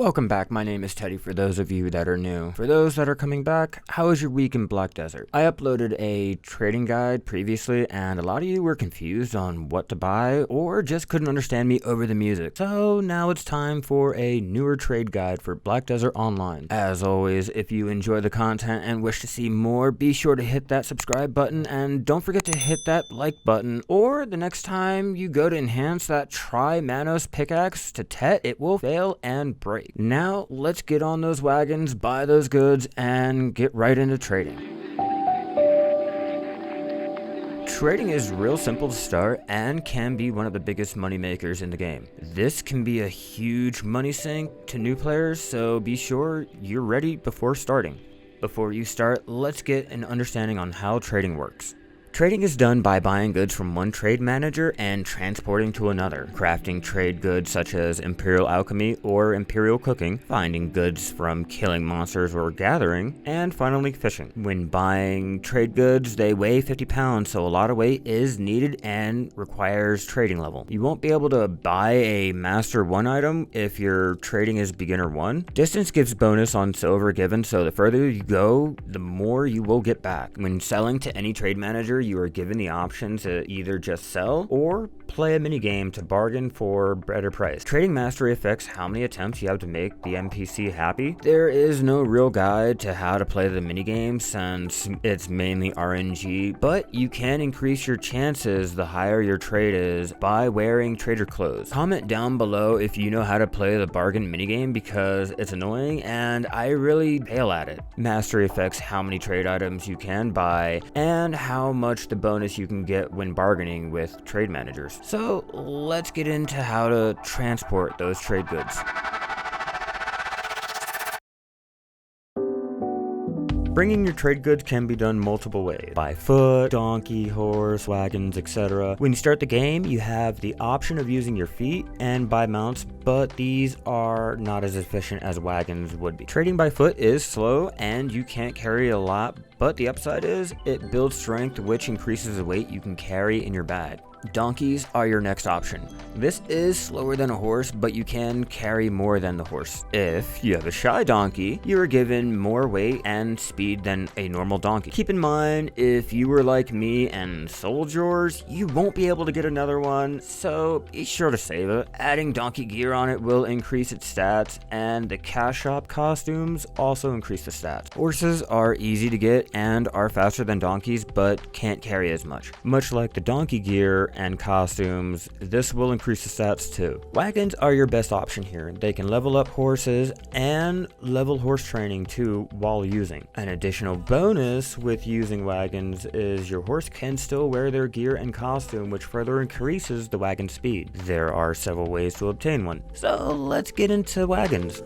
Welcome back, my name is Teddy for those of you that are new. For those that are coming back, how was your week in Black Desert? I uploaded a trading guide previously and a lot of you were confused on what to buy or just couldn't understand me over the music. So now it's time for a newer trade guide for Black Desert Online. As always, if you enjoy the content and wish to see more, be sure to hit that subscribe button and don't forget to hit that like button, or the next time you go to enhance that Tri-Manos pickaxe to Tet, it will fail and break. Now, let's get on those wagons, buy those goods, and get right into trading. Trading is real simple to start and can be one of the biggest money makers in the game. This can be a huge money sink to new players, so be sure you're ready before starting. Before you start, let's get an understanding on how trading works. Trading is done by buying goods from one trade manager and transporting to another, crafting trade goods such as Imperial Alchemy or Imperial Cooking, finding goods from killing monsters or gathering, and finally fishing. When buying trade goods, they weigh 50 pounds, so a lot of weight is needed and requires trading level. You won't be able to buy a Master 1 item if your trading is Beginner 1. Distance gives bonus on silver given, so the further you go, the more you will get back. When selling to any trade manager, you are given the option to either just sell or play a minigame to bargain for a better price. Trading mastery affects how many attempts you have to make the NPC happy. There is no real guide to how to play the minigame since it's mainly RNG, but you can increase your chances the higher your trade is by wearing trader clothes. Comment down below if you know how to play the bargain minigame because it's annoying and I really fail at it. Mastery affects how many trade items you can buy and how much the bonus you can get when bargaining with trade managers. So let's get into how to transport those trade goods. Bringing your trade goods can be done multiple ways. By foot, donkey, horse, wagons, etc. When you start the game, you have the option of using your feet and by mounts, but these are not as efficient as wagons would be. Trading by foot is slow and you can't carry a lot, but the upside is it builds strength, which increases the weight you can carry in your bag. Donkeys are your next option. This is slower than a horse, but you can carry more than the horse. If you have a shy donkey, you are given more weight and speed than a normal donkey. Keep in mind, if you were like me and sold yours, you won't be able to get another one, so be sure to save it. Adding donkey gear on it will increase its stats, and the cash shop costumes also increase the stats. Horses are easy to get and are faster than donkeys, but can't carry as much. Much like the donkey gear and costumes, this will increase the stats too. Wagons are your best option here. They can level up horses and level horse training too while using. An additional bonus with using wagons is your horse can still wear their gear and costume, which further increases the wagon speed. There are several ways to obtain one, so let's get into wagons.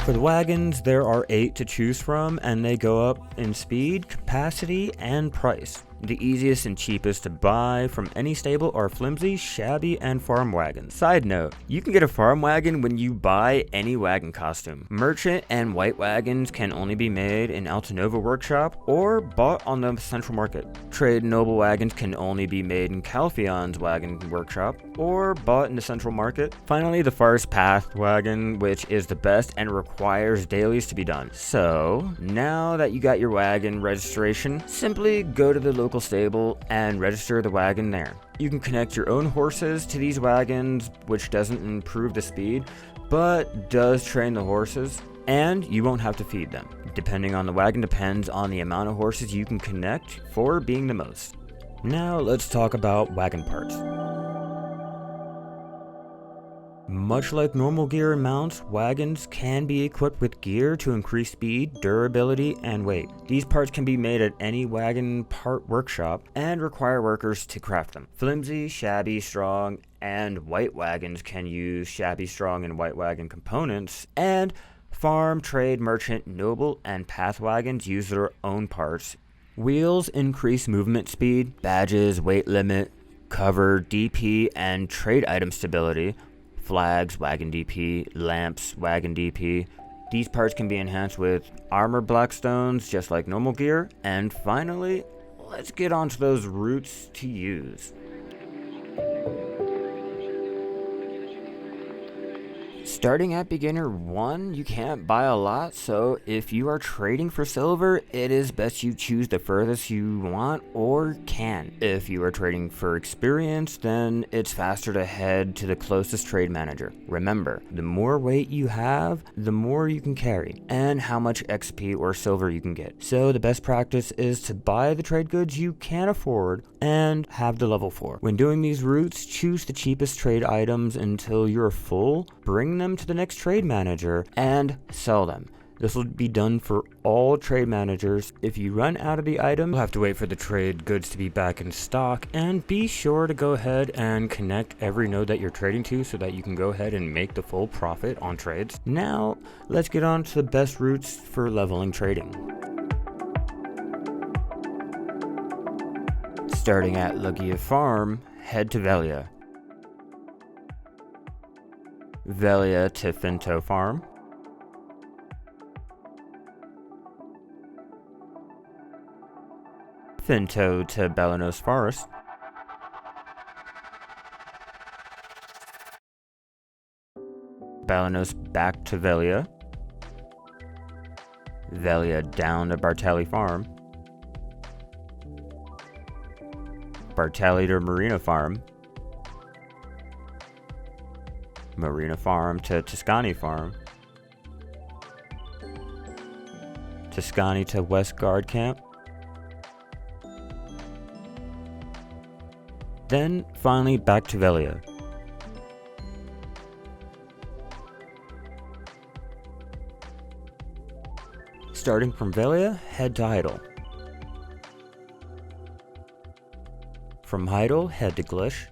For the wagons, there are 8 to choose from, and they go up in speed, capacity, and price. The easiest and cheapest to buy from any stable are flimsy, shabby, and farm wagons. Side note, you can get a farm wagon when you buy any wagon costume. Merchant and white wagons can only be made in Altanova Workshop or bought on the Central Market. Trade noble wagons can only be made in Calphion's Wagon Workshop or bought in the Central Market. Finally, the Forest Path wagon, which is the best and requires dailies to be done. So, now that you got your wagon registration, simply go to the local stable and register the wagon there. You can connect your own horses to these wagons, which doesn't improve the speed, but does train the horses, and you won't have to feed them. Depending on the wagon depends on the amount of horses you can connect for being the most. Now let's talk about wagon parts. Much like normal gear and mounts, wagons can be equipped with gear to increase speed, durability, and weight. These parts can be made at any wagon part workshop and require workers to craft them. Flimsy, shabby, strong, and white wagons can use shabby, strong, and white wagon components, and farm, trade, merchant, noble, and path wagons use their own parts. Wheels increase movement speed, badges, weight limit, cover, DP, and trade item stability. Flags, wagon DP, lamps, wagon DP. These parts can be enhanced with armor blackstones, just like normal gear. And finally, let's get onto those routes to use. Starting at beginner 1, you can't buy a lot, so if you are trading for silver, it is best you choose the furthest you want or can. If you are trading for experience, then it's faster to head to the closest trade manager. Remember, the more weight you have, the more you can carry, and how much XP or silver you can get. So the best practice is to buy the trade goods you can afford and have the level for. When doing these routes, choose the cheapest trade items until you're full, bring them to the next trade manager, and sell them. This will be done for all trade managers. If you run out of the item, you'll have to wait for the trade goods to be back in stock, and be sure to go ahead and connect every node that you're trading to so that you can go ahead and make the full profit on trades. Now, let's get on to the best routes for leveling trading. Starting at Logia Farm, head to Velia. Velia to Finto Farm. Finto to Balanos Forest. Balanos back to Velia. Velia down to Bartali Farm. Bartali to Marina Farm. Marina Farm to Tuscany Farm. Tuscany to West Guard Camp. Then finally back to Velia. Starting from Velia, head to Heidel. From Heidel, head to Glish.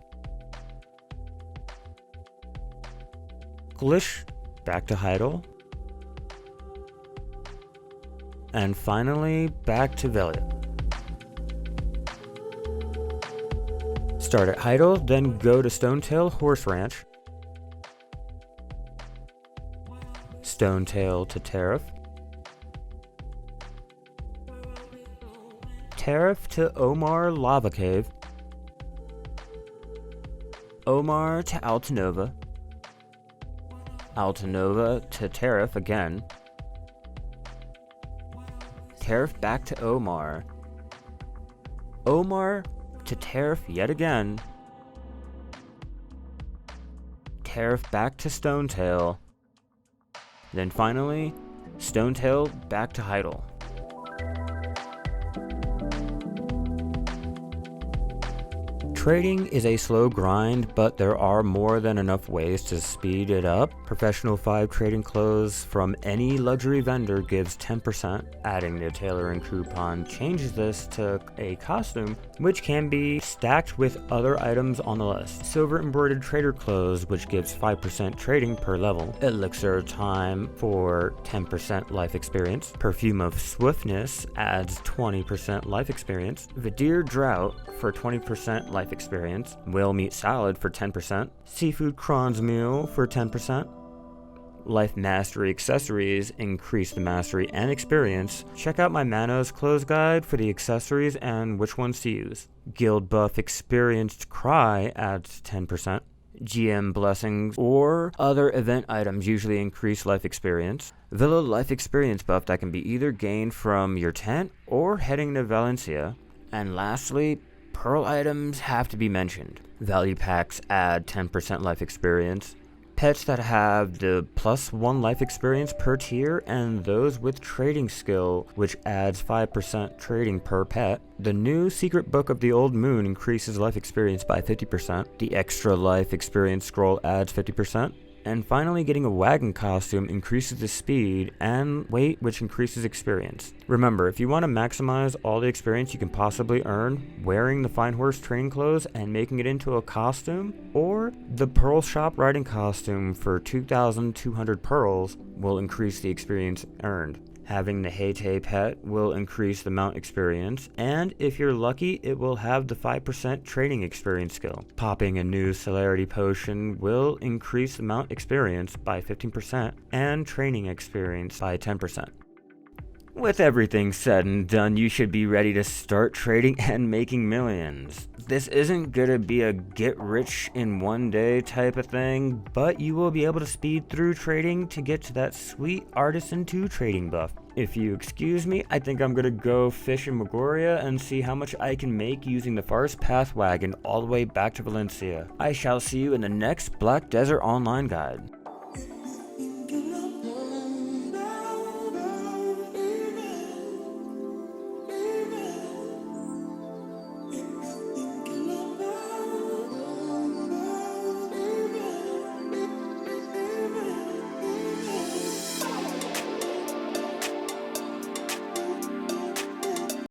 Glish, back to Heidel. And finally, back to Velia. Start at Heidel, then go to Stonetail Horse Ranch. Stonetail to Tariff. Tariff to Omar Lava Cave. Omar to Altanova. Altanova to Tariff again. Tariff back to Omar. Omar to Tariff yet again. Tariff back to Stonetail. Then finally, Stonetail back to Heidel. Trading is a slow grind, but there are more than enough ways to speed it up. Professional 5 trading clothes from any luxury vendor gives 10%. Adding the tailoring coupon changes this to a costume, which can be stacked with other items on the list. Silver embroidered trader clothes, which gives 5% trading per level. Elixir time for 10% life experience. Perfume of Swiftness adds 20% life experience. Vidir Drought for 20% life experience. Whale Meat Salad for 10%. Seafood Kron's Meal for 10%. Life Mastery accessories increase the mastery and experience. Check out my Manos clothes guide for the accessories and which ones to use. Guild Buff Experienced Cry adds 10%. GM Blessings or other event items usually increase life experience. Villa Life Experience buff that can be either gained from your tent or heading to Valencia. And lastly, Pearl items have to be mentioned. Value packs add 10% life experience. Pets that have the +1 life experience per tier, and those with trading skill, which adds 5% trading per pet. The new Secret Book of the Old Moon increases life experience by 50%. The extra life experience scroll adds 50%. And finally, getting a wagon costume increases the speed and weight, which increases experience. Remember, if you want to maximize all the experience you can possibly earn wearing the Fine Horse training clothes and making it into a costume, or the Pearl Shop riding costume for 2,200 pearls will increase the experience earned. Having the Heyte pet will increase the mount experience, and if you're lucky, it will have the 5% trading experience skill. Popping a new celerity potion will increase the mount experience by 15% and training experience by 10%. With everything said and done, you should be ready to start trading and making millions. This isn't gonna be a get rich in one day type of thing, but you will be able to speed through trading to get to that sweet Artisan 2 trading buff. If you excuse me, I think I'm gonna go fish in Magoria and see how much I can make using the Forest Path wagon all the way back to Valencia. I shall see you in the next Black Desert Online guide.